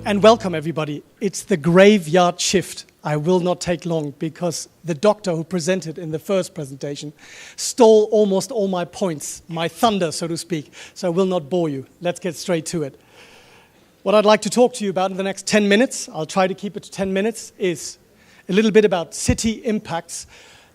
And welcome, everybody. It's the graveyard shift. I will not take long because the doctor who presented in the first presentation stole almost all my points, my thunder, so to speak. So I will not bore you. Let's get straight to it. What I'd like to talk to you about in the next 10 minutes, I'll try to keep it to 10 minutes, is a little bit about city impacts.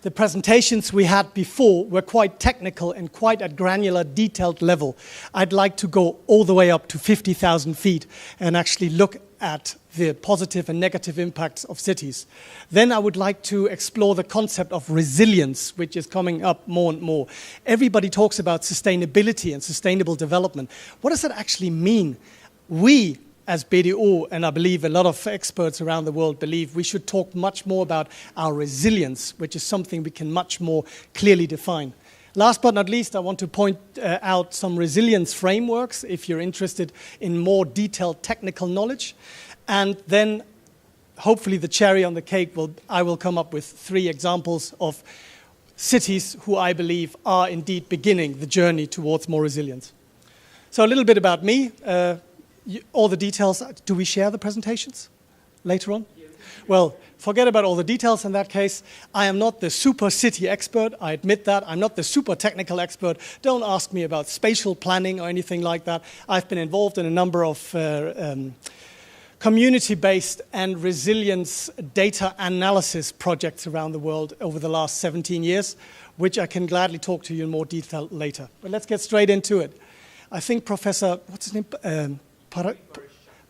The presentations we had before were quite technical and quite at granular, detailed level. I'd like to go all the way up to 50,000 feet and actually look at the positive and negative impacts of cities. Then I would like to explore the concept of resilience, which is coming up more and more. Everybody talks about sustainability and sustainable development. What does that actually mean? We, as BDO, and I believe a lot of experts around the world believe, we should talk much more about our resilience, which is something we can much more clearly define. Last but not least, I want to point out some resilience frameworks if you're interested in more detailed technical knowledge. And then, hopefully, the cherry on the cake, I will come up with 3 examples of cities who I believe are indeed beginning the journey towards more resilience. So a little bit about me. All the details, do we share the presentations later on? Yes. Well, forget about all the details in that case. I am not the super city expert, I admit that. I'm not the super technical expert. Don't ask me about spatial planning or anything like that. I've been involved in a number of community-based and resilience data analysis projects around the world over the last 17 years, which I can gladly talk to you in more detail later. But let's get straight into it. I think Professor, what's his name?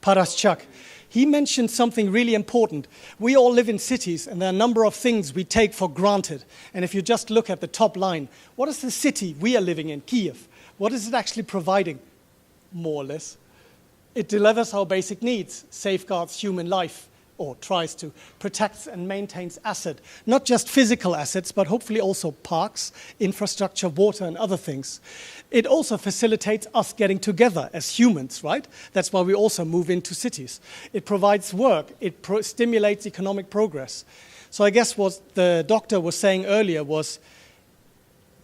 Paraschuk. He mentioned something really important. We all live in cities, and there are a number of things we take for granted. And if you just look at the top line, what is the city we are living in, Kiev? What is it actually providing, more or less? It delivers our basic needs, safeguards human life, or tries to, protects and maintains assets, not just physical assets, but hopefully also parks, infrastructure, water, and other things. It also facilitates us getting together as humans, right? That's why we also move into cities. It provides work. It stimulates economic progress. So I guess what the doctor was saying earlier was,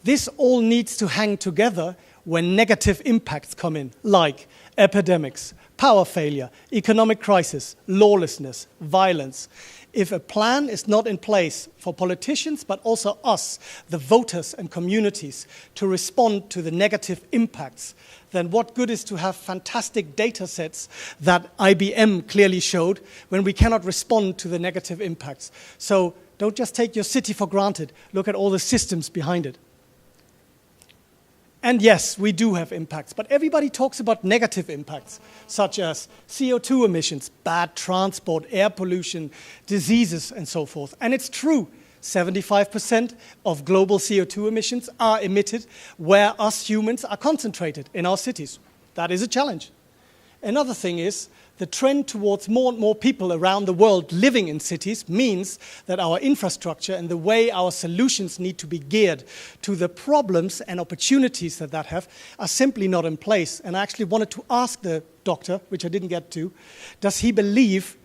this all needs to hang together when negative impacts come in, like epidemics, power failure, economic crisis, lawlessness, violence. If a plan is not in place for politicians, but also us, the voters and communities, to respond to the negative impacts, then what good is to have fantastic data sets that IBM clearly showed when we cannot respond to the negative impacts? So don't just take your city for granted. Look at all the systems behind it. And yes, we do have impacts, but everybody talks about negative impacts, such as CO2 emissions, bad transport, air pollution, diseases, and so forth. And it's true, 75% of global CO2 emissions are emitted where us humans are concentrated in our cities. That is a challenge. Another thing is, the trend towards more and more people around the world living in cities means that our infrastructure and the way our solutions need to be geared to the problems and opportunities that have are simply not in place. And I actually wanted to ask the doctor, which I didn't get to, does he believe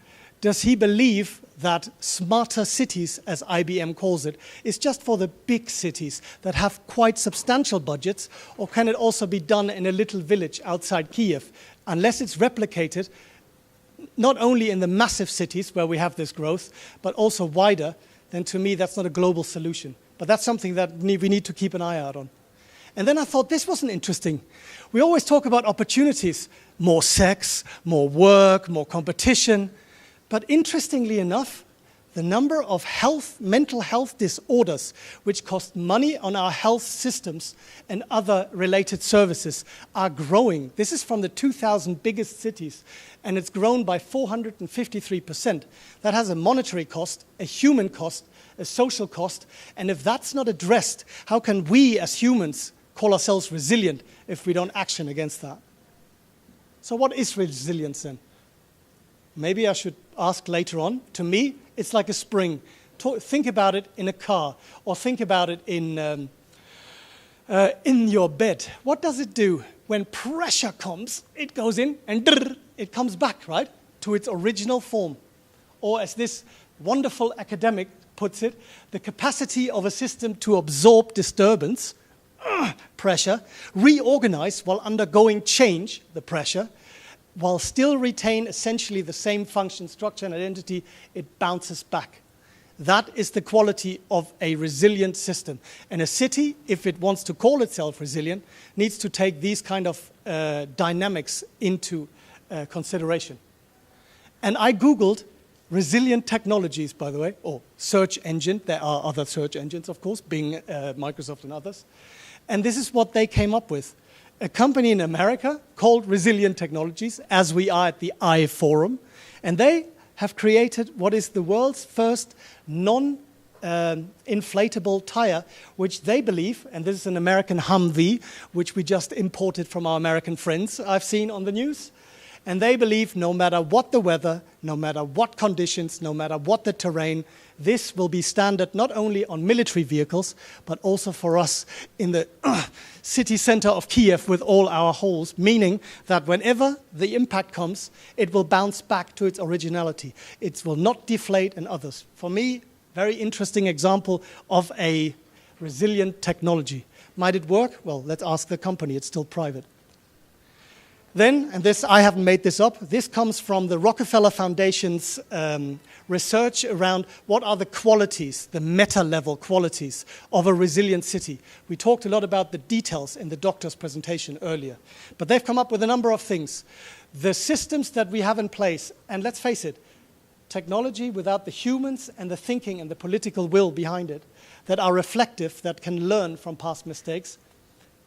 that smarter cities, as IBM calls it, is just for the big cities that have quite substantial budgets, or can it also be done in a little village outside Kiev? Unless it's replicated, not only in the massive cities where we have this growth, but also wider, then to me that's not a global solution. But that's something that we need to keep an eye out on. And then I thought this wasn't interesting. We always talk about opportunities, more sex, more work, more competition. But interestingly enough, the number of mental health disorders which cost money on our health systems and other related services are growing. This is from the 2,000 biggest cities, and it's grown by 453%. That has a monetary cost, a human cost, a social cost, and if that's not addressed, how can we as humans call ourselves resilient if we don't action against that? So what is resilience then? Maybe I should ask later on. To me, it's like a spring. Think about it in a car, or think about it in your bed. What does it do? When pressure comes, it goes in and it comes back, right, to its original form. Or as this wonderful academic puts it, the capacity of a system to absorb disturbance, pressure, reorganize while undergoing change, the pressure, while still retain essentially the same function, structure, and identity, it bounces back. That is the quality of a resilient system. And a city, if it wants to call itself resilient, needs to take these kind of dynamics into consideration. And I Googled resilient technologies, by the way, or search engine. There are other search engines, of course, Bing, Microsoft, and others. And this is what they came up with. A company in America called Resilient Technologies, as we are at the iForum, and they have created what is the world's first non-inflatable tire, which they believe, and this is an American Humvee, which we just imported from our American friends I've seen on the news, and they believe no matter what the weather, no matter what conditions, no matter what the terrain, this will be standard not only on military vehicles, but also for us in the city center of Kiev with all our holes, meaning that whenever the impact comes, it will bounce back to its originality. It will not deflate and others. For me, very interesting example of a resilient technology. Might it work? Well, let's ask the company. It's still private. Then, and this, I haven't made this up, this comes from the Rockefeller Foundation's research around what are the qualities, the meta-level qualities of a resilient city. We talked a lot about the details in the doctor's presentation earlier, but they've come up with a number of things. The systems that we have in place, and let's face it, technology without the humans and the thinking and the political will behind it, that are reflective, that can learn from past mistakes,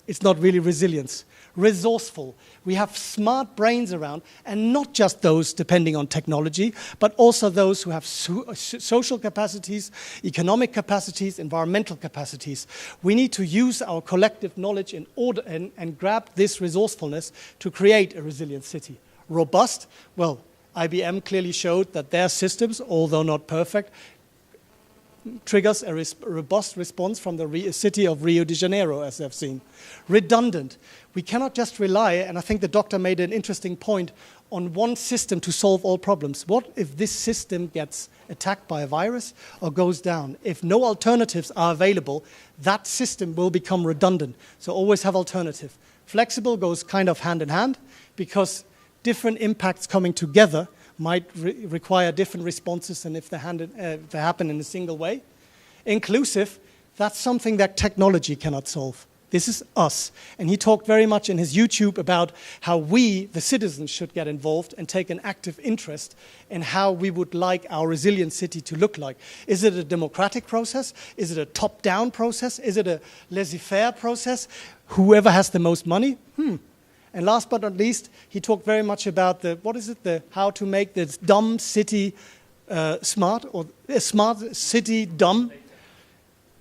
it's not really resilience. Resourceful. We have smart brains around, and not just those depending on technology, but also those who have social capacities, economic capacities, environmental capacities. We need to use our collective knowledge in order and grab this resourcefulness to create a resilient city. Robust, well, IBM clearly showed that their systems, although not perfect, triggers a robust response from the city of Rio de Janeiro, as I've seen. Redundant. We cannot just rely, and I think the doctor made an interesting point, on one system to solve all problems. What if this system gets attacked by a virus or goes down? If no alternatives are available, that system will become redundant. So always have alternative. Flexible goes kind of hand in hand, because different impacts coming together might require different responses than if they happen in a single way. Inclusive, that's something that technology cannot solve. This is us. And he talked very much in his YouTube about how we, the citizens, should get involved and take an active interest in how we would like our resilient city to look like. Is it a democratic process? Is it a top-down process? Is it a laissez-faire process? Whoever has the most money? And last but not least, he talked very much about how to make this dumb city smart, or a smart city dumb.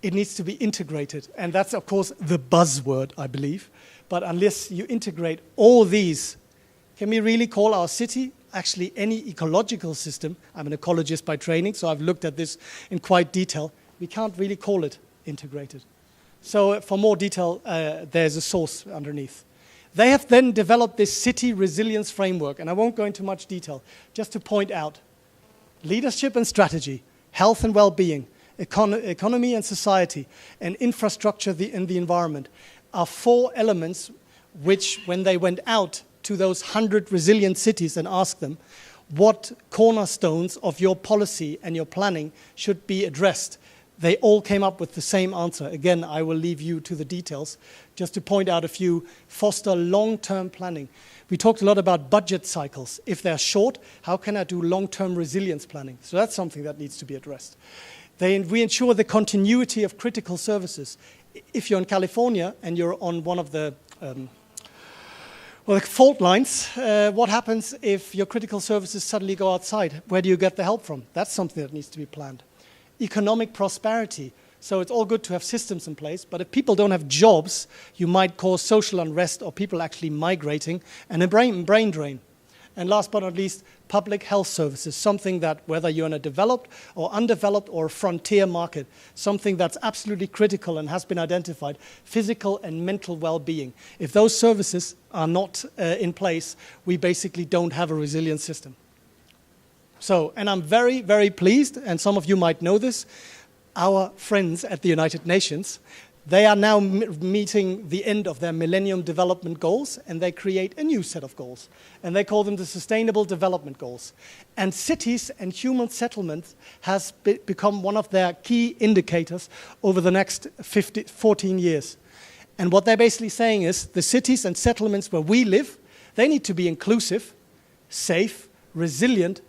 It needs to be integrated. And that's, of course, the buzzword, I believe. But unless you integrate all these, can we really call our city actually any ecological system? I'm an ecologist by training, so I've looked at this in quite detail. We can't really call it integrated. So for more detail, there's a source underneath. They have then developed this city resilience framework, and I won't go into much detail, just to point out leadership and strategy, health and well-being, economy and society, and infrastructure in the environment are 4 elements which, when they went out to those 100 resilient cities and asked them what cornerstones of your policy and your planning should be addressed, they all came up with the same answer. Again, I will leave you to the details. Just to point out a few, foster long-term planning. We talked a lot about budget cycles. If they're short, how can I do long-term resilience planning? So that's something that needs to be addressed. We ensure the continuity of critical services. If you're in California and you're on one of the fault lines, what happens if your critical services suddenly go outside? Where do you get the help from? That's something that needs to be planned. Economic prosperity. So it's all good to have systems in place, but if people don't have jobs, you might cause social unrest or people actually migrating and a brain drain. And last but not least, public health services, something that whether you're in a developed or undeveloped or frontier market, something that's absolutely critical and has been identified, physical and mental well-being. If those services are not in place, we basically don't have a resilient system. So, and I'm very, very pleased, and some of you might know this, our friends at the United Nations They are now meeting the end of their Millennium Development Goals, and they create a new set of goals. And they call them the Sustainable Development Goals. And cities and human settlements has become one of their key indicators over the next 14 years. And what they're basically saying is the cities and settlements where we live, they need to be inclusive, safe, resilient,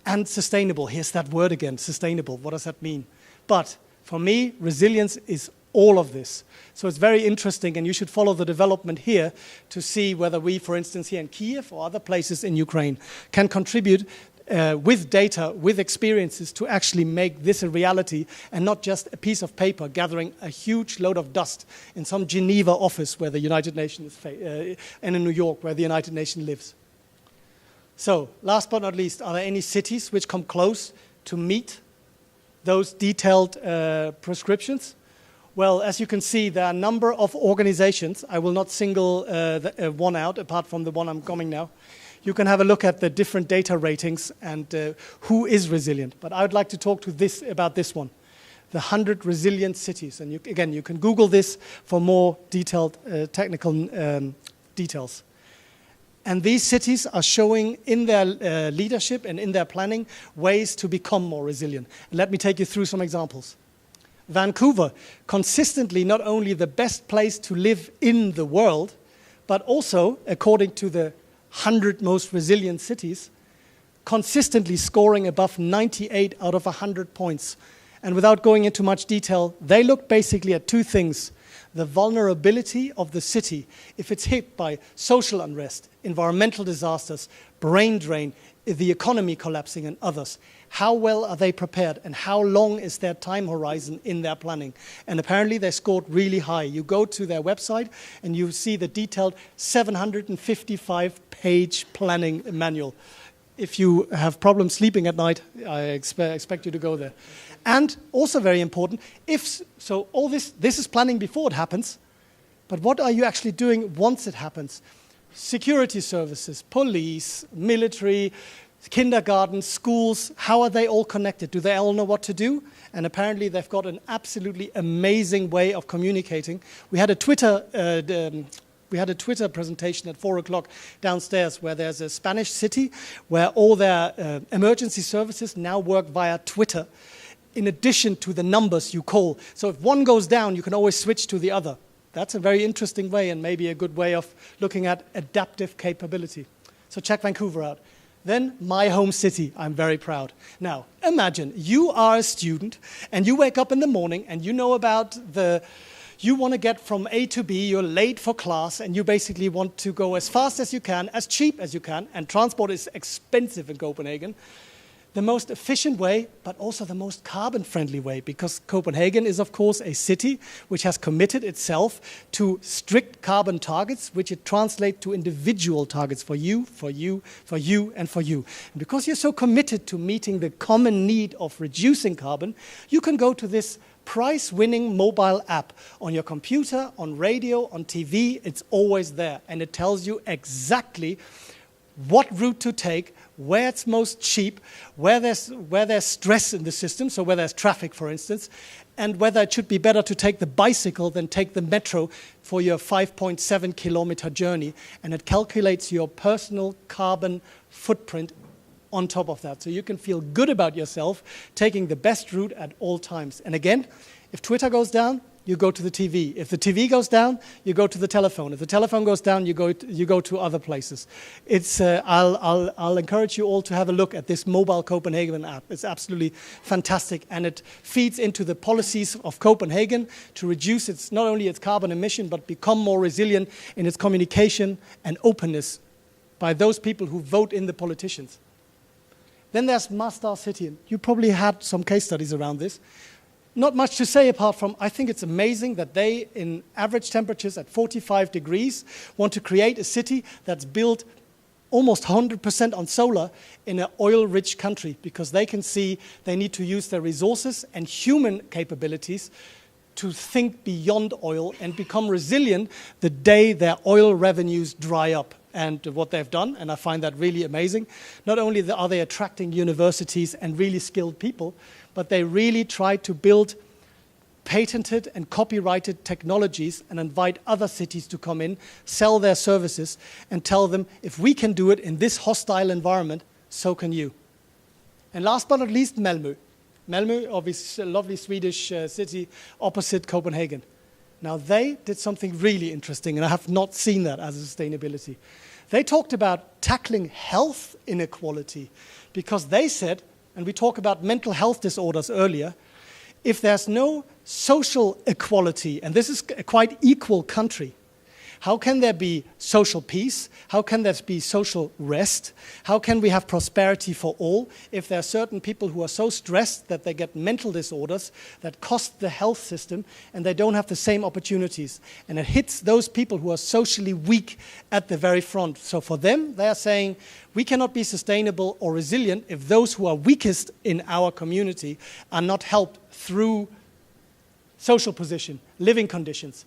and sustainable. Here's that word again, sustainable. What does that mean? But for me, resilience is all of this. So it's very interesting, and you should follow the development here to see whether we, for instance, here in Kiev or other places in Ukraine, can contribute with data, with experiences to actually make this a reality and not just a piece of paper gathering a huge load of dust in some Geneva office where the United Nations is, and in New York where the United Nations lives. So, last but not least, are there any cities which come close to meet those detailed prescriptions? Well, as you can see, there are a number of organizations. I will not single one out, apart from the one I'm coming now. You can have a look at the different data ratings and who is resilient. But I would like to talk about this one, the 100 resilient cities. And again, you can Google this for more detailed technical details. And these cities are showing in their leadership and in their planning ways to become more resilient. And let me take you through some examples. Vancouver, consistently not only the best place to live in the world, but also, according to the 100 most resilient cities, consistently scoring above 98 out of 100 points. And without going into much detail, they look basically at two things. The vulnerability of the city, if it's hit by social unrest, environmental disasters, brain drain, the economy collapsing and others. How well are they prepared and how long is their time horizon in their planning? And apparently they scored really high. You go to their website and you see the detailed 755-page planning manual. If you have problems sleeping at night, I expect you to go there. And also very important, all this is planning before it happens, but what are you actually doing once it happens? Security services, police, military, kindergarten, schools, how are they all connected? Do they all know what to do? And apparently they've got an absolutely amazing way of communicating. We had a Twitter presentation at 4 o'clock downstairs where there's a Spanish city where all their emergency services now work via Twitter in addition to the numbers you call. So if one goes down, you can always switch to the other. That's a very interesting way and maybe a good way of looking at adaptive capability. So check Vancouver out. Then my home city, I'm very proud. Now, imagine you are a student and you wake up in the morning and you know about you want to get from A to B, you're late for class and you basically want to go as fast as you can, as cheap as you can, and transport is expensive in Copenhagen. The most efficient way, but also the most carbon-friendly way, because Copenhagen is, of course, a city which has committed itself to strict carbon targets, which it translates to individual targets for you, for you, for you, and for you. And because you're so committed to meeting the common need of reducing carbon, you can go to this prize-winning mobile app on your computer, on radio, on TV. It's always there, and it tells you exactly what route to take, where it's most cheap, where there's stress in the system, so where there's traffic, for instance, and whether it should be better to take the bicycle than take the metro for your 5.7-kilometer journey. And it calculates your personal carbon footprint on top of that. So you can feel good about yourself taking the best route at all times. And again, if Twitter goes down, you go to the TV. If the TV goes down, you go to the telephone. If the telephone goes down, you go to other places. It's I'll encourage you all to have a look at this mobile Copenhagen app. It's absolutely fantastic, and it feeds into the policies of Copenhagen to reduce not only its carbon emission, but become more resilient in its communication and openness by those people who vote in the politicians. Then there's Masdar City. You probably had some case studies around this. Not much to say apart from, I think it's amazing that they, in average temperatures at 45 degrees, want to create a city that's built almost 100% on solar in an oil-rich country, because they can see they need to use their resources and human capabilities to think beyond oil and become resilient the day their oil revenues dry up. And what they've done, and I find that really amazing, not only are they attracting universities and really skilled people, but they really try to build patented and copyrighted technologies and invite other cities to come in, sell their services, and tell them, if we can do it in this hostile environment, so can you. And last but not least, Melme. Melme, obviously a lovely Swedish city opposite Copenhagen. Now, they did something really interesting, and I have not seen that as a sustainability. They talked about tackling health inequality, because they said, and we talked about mental health disorders earlier, if there's no social equality, and this is a quite equal country, how can there be social peace? How can there be social rest? How can we have prosperity for all if there are certain people who are so stressed that they get mental disorders that cost the health system and they don't have the same opportunities? And it hits those people who are socially weak at the very front. So for them, they are saying, we cannot be sustainable or resilient if those who are weakest in our community are not helped through social position, living conditions,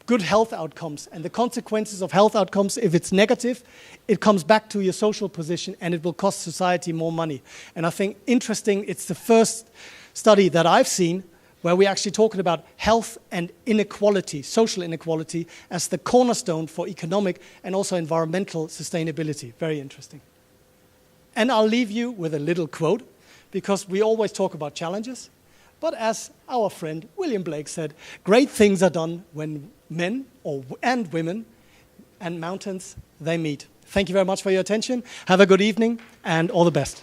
good health outcomes. And the consequences of health outcomes, if it's negative, it comes back to your social position and it will cost society more money. And I think interesting, it's the first study that I've seen where we're actually talking about health and inequality, social inequality, as the cornerstone for economic and also environmental sustainability. Very interesting. And I'll leave you with a little quote, because we always talk about challenges. But as our friend William Blake said, great things are done when men and women and mountains, they meet. Thank you very much for your attention. Have a good evening and all the best.